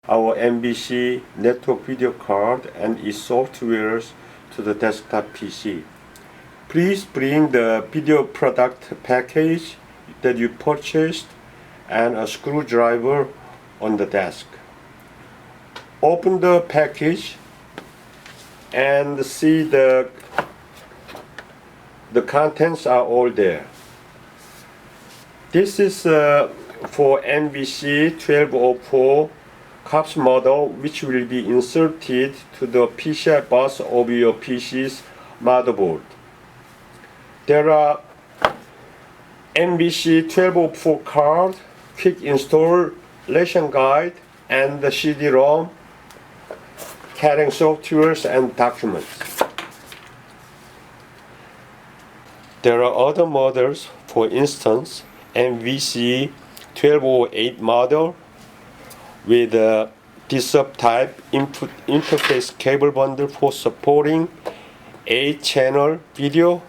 our NVC network video card and its softwares to the desktop PC. Please bring the video product package that you purchased and a screwdriver on the desk. Open the package and see the contents are all there. This is for NVC 1204 COPS model, which will be inserted to the PCI bus of your PC's motherboard. There are NVC 1204 card, quick installation guide, and the CD-ROM carrying softwares and documents. There are other models, for instance, NVC 1208 model with this type input interface cable bundle for supporting 8-channel video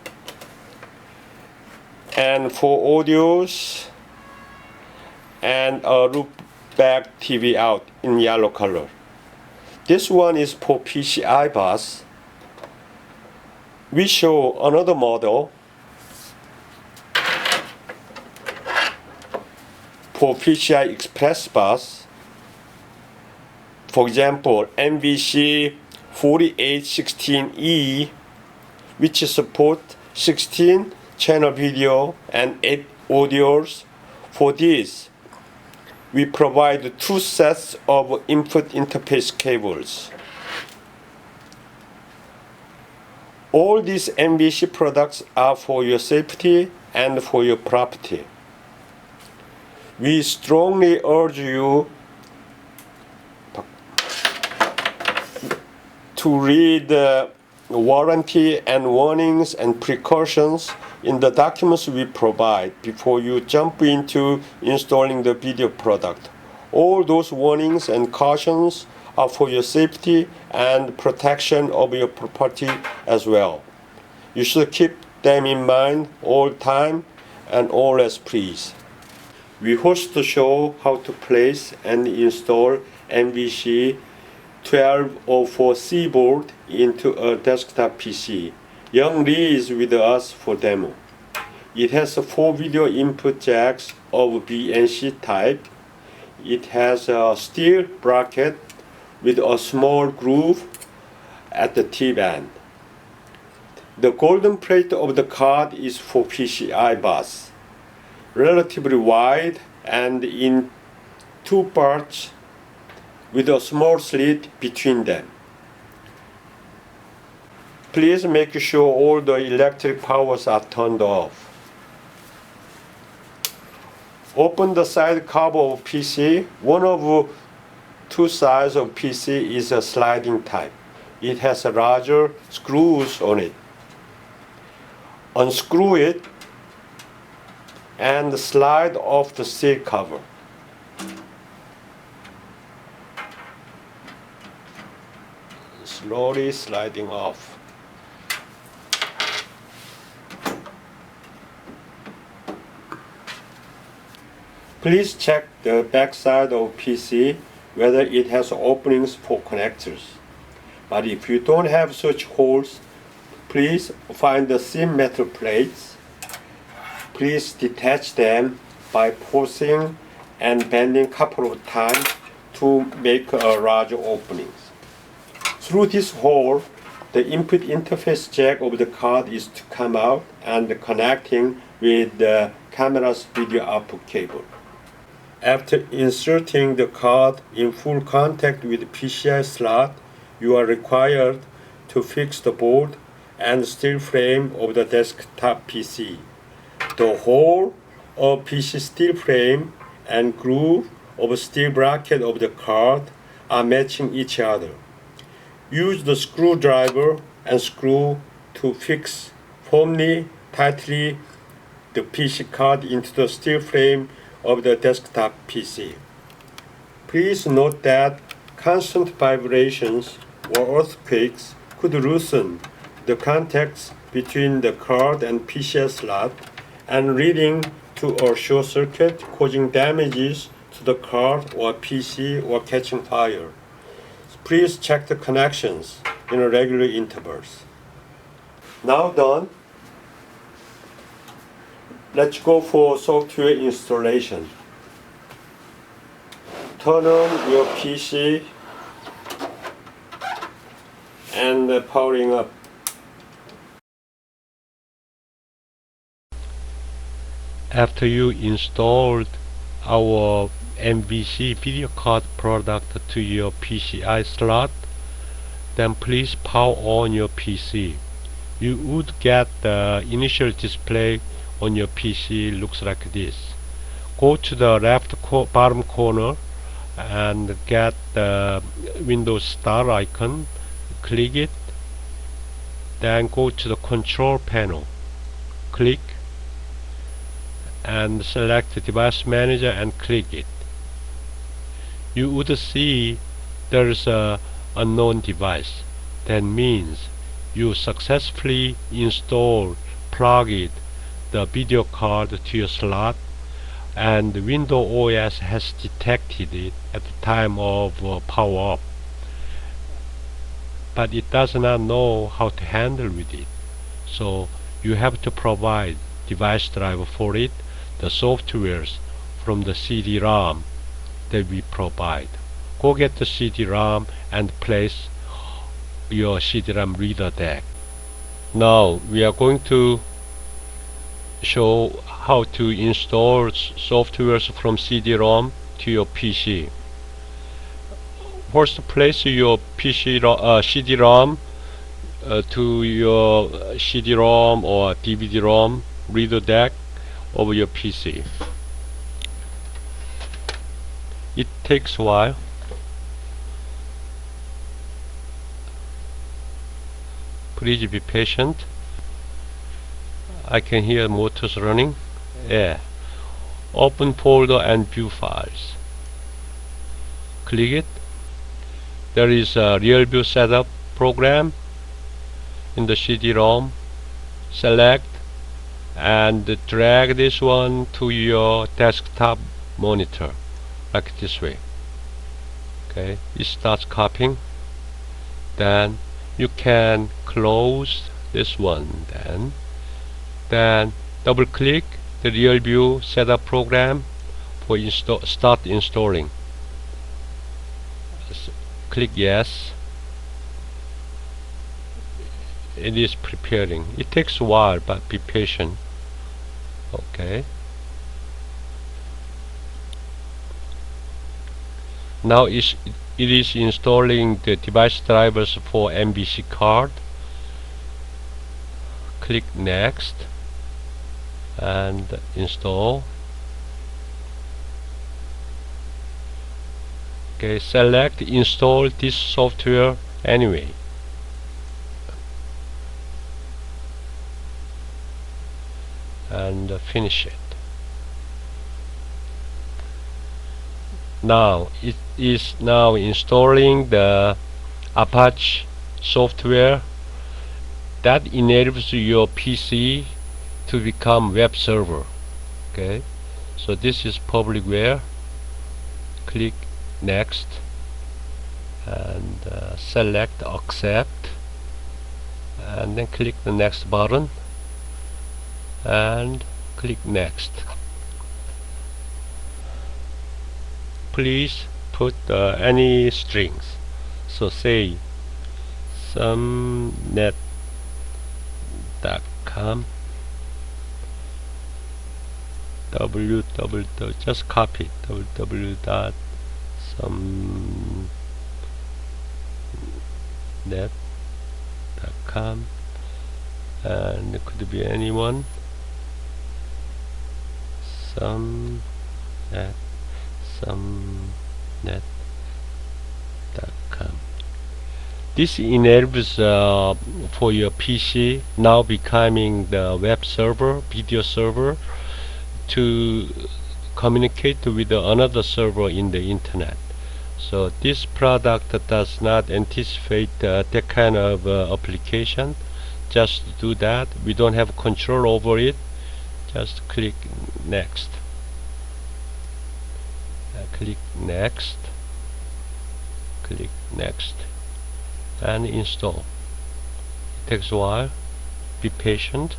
and for audios and a loopback TV out in yellow color. This one is for PCI bus. We show another model for PCI Express bus. For example, NVC 4816E, which support 16-channel video and 8 audios. For this, we provide 2 sets of input interface cables. All these NVC products are for your safety and for your property. We strongly urge you to read the warranty and warnings and precautions in the documents we provide before you jump into installing the video product. All those warnings and cautions are for your safety and protection of your property as well. You should keep them in mind all time and always, please. We host the show how to place and install NVC 1204C board into a desktop PC. Young Lee is with us for demo. It has 4 video input jacks of BNC type. It has a steel bracket with a small groove at the tip end. The golden plate of the card is for PCI bus, relatively wide and in 2 parts with a small slit between them. Please make sure all the electric powers are turned off. Open the side cover of PC. One of 2 sides of PC is a sliding type. It has larger screws on it. Unscrew it and slide off the steel cover. Slowly sliding off. Please check the back side of PC whether it has openings for connectors. But if you don't have such holes, please find the thin metal plates. Please detach them by forcing and bending a couple of times to make a larger openings. Through this hole, the input interface jack of the card is to come out and connecting with the camera's video output cable. After inserting the card in full contact with the PCI slot, you are required to fix the board and steel frame of the desktop PC. The hole of PC steel frame and groove of steel bracket of the card are matching each other. Use the screwdriver and screw to fix firmly, tightly the PC card into the steel frame of the desktop PC. Please note that constant vibrations or earthquakes could loosen the contacts between the card and PCI slot and leading to a short circuit causing damages to the card or PC or catching fire. Please check the connections in regular intervals. Now done. Let's go for software installation. Turn on your PC and powering up. After you installed our NVC video card product to your PCI slot, then please power on your PC. You would get the initial display on your PC looks like this. Go to the left bottom corner and get the Windows Start icon, click it, then go to the control panel, click and select Device Manager and click it. You would see there's a unknown device. That means you successfully plugged the video card to your slot, and Windows OS has detected it at the time of power up, but it does not know how to handle with it. So you have to provide device driver for it, the softwares from the CD-ROM that we provide. Go get the CD-ROM and place your CD-ROM reader deck. Now we are going to show how to install softwares from CD-ROM to your PC. First, place your CD-ROM to your CD-ROM or DVD-ROM reader deck over your PC. It takes a while. Please be patient. I can hear motors running. Yeah. Open folder and view files. Click it. There is a real view setup program in the CD-ROM. Select and drag this one to your desktop monitor like this way. Okay, it starts copying. Then you can close this one. Then double click the real view setup program for start installing. Click yes. It is preparing. It takes a while, but be patient. Okay. Now it is installing the device drivers for NVC card. Click next and install. Okay, select install this software anyway. And finish it. Now it is now installing the Apache software that enables your PC to become web server. Okay, so this is publicware. Click next and select accept, and then click the next button and click next. Please put any strings. So say sumnet.com www, just copy www.sumnet.com, and it could be anyone. Sumnet.com. This enables for your PC now becoming the web server, video server, to communicate with another server in the internet. So this product does not anticipate that kind of application. Just to do that, we don't have control over it. Just click next Click next, and install. It takes a while. Be patient.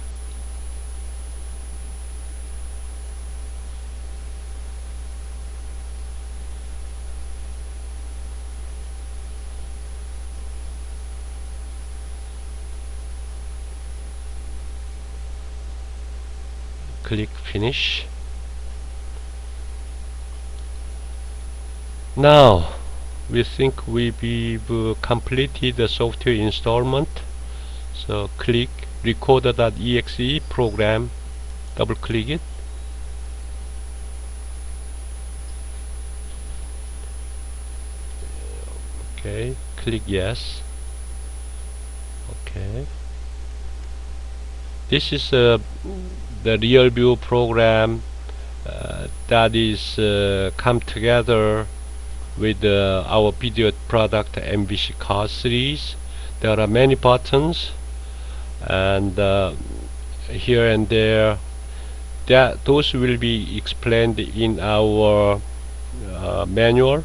Click finish. Now we think we've completed the software installment. So click recorder.exe program, double click it. Okay, click yes. Okay, this is the real view program that is come together with our video product NVC card series. There are many buttons, and here and there, those will be explained in our manual,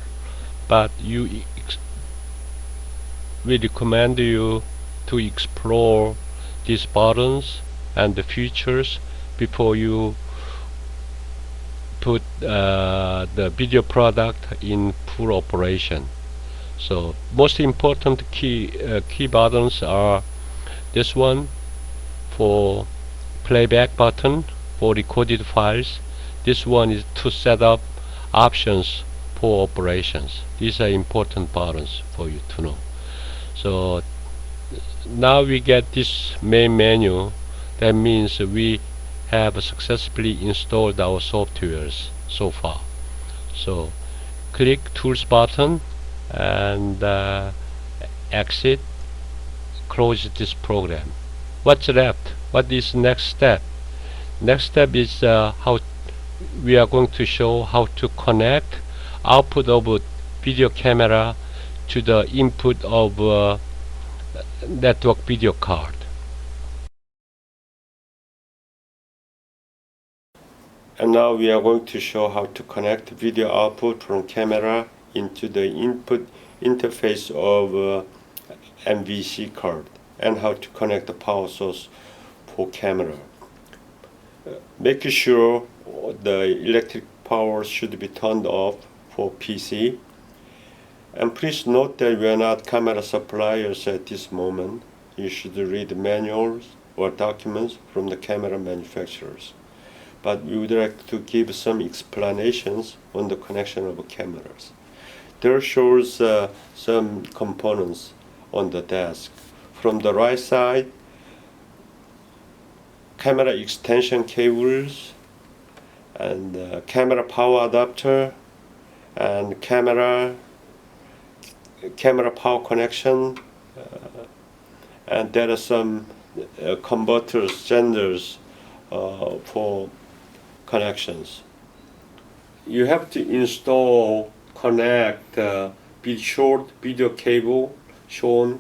but we recommend you to explore these buttons and the features before you put the video product in full operation. So most important key buttons are this one for playback button for recorded files. This one is to set up options for operations. These are important buttons for you to know. So now we get this main menu. That means we have successfully installed our softwares so far. So click Tools button and exit, close this program. What's left? What is next step? Next step is how we are going to show how to connect output of a video camera to the input of network video card. And now we are going to show how to connect video output from camera into the input interface of NVC card, and how to connect the power source for camera. Make sure the electric power should be turned off for PC. And please note that we are not camera suppliers at this moment. You should read manuals or documents from the camera manufacturers. But we would like to give some explanations on the connection of cameras. There shows some components on the desk. From the right side, camera extension cables, and camera power adapter, and camera power connection, and there are some converters, senders for connections. You have to install, connect short video cable shown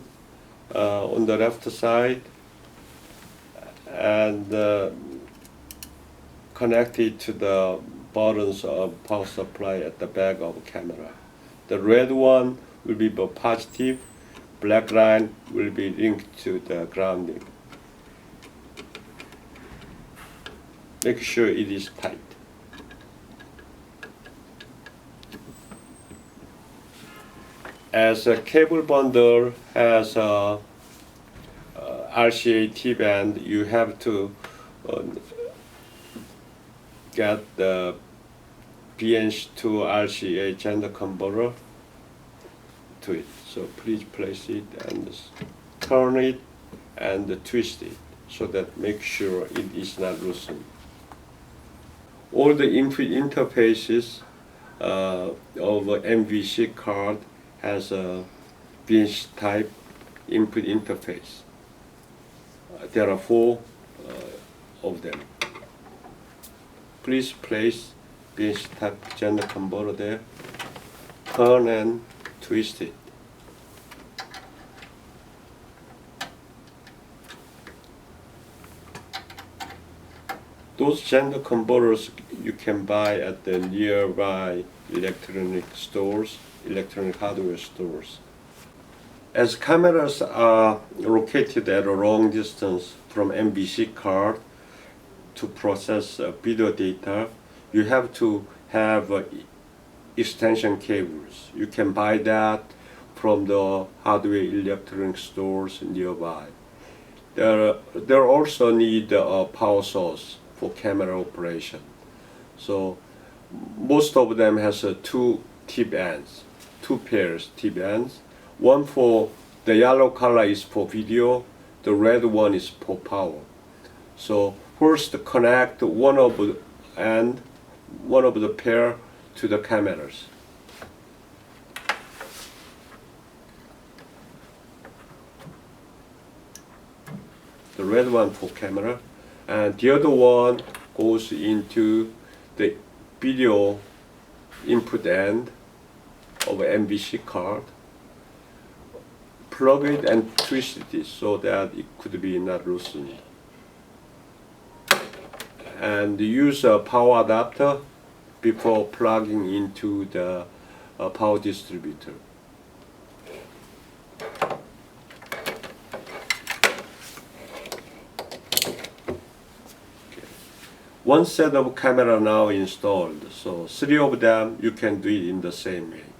on the left side, and connect it to the buttons of power supply at the back of the camera. The red one will be the positive, black line will be linked to the grounding. Make sure it is tight. As a cable bundle has a RCA T-band, you have to get the BNC to RCA gender converter to it. So please place it and turn it and twist it so that make sure it is not loosened. All the input interfaces of NVC card has a BNC type input interface. There are 4 of them. Please place BNC type gender converter there, turn and twist it. Those gender converters you can buy at the nearby electronic hardware stores. As cameras are located at a long distance from NVC card to process video data, you have to have extension cables. You can buy that from the hardware electronic stores nearby. There also need a power source for camera operation. So most of them has two tip ends, two pairs tip ends. One for the yellow color is for video, the red one is for power. So first connect one of the pair to the cameras. The red one for camera, and the other one goes into the video input end of NVC card. Plug it and twist it so that it could be not loosened. And use a power adapter before plugging into the power distributor. One set of camera now installed, so 3 of them you can do it in the same way.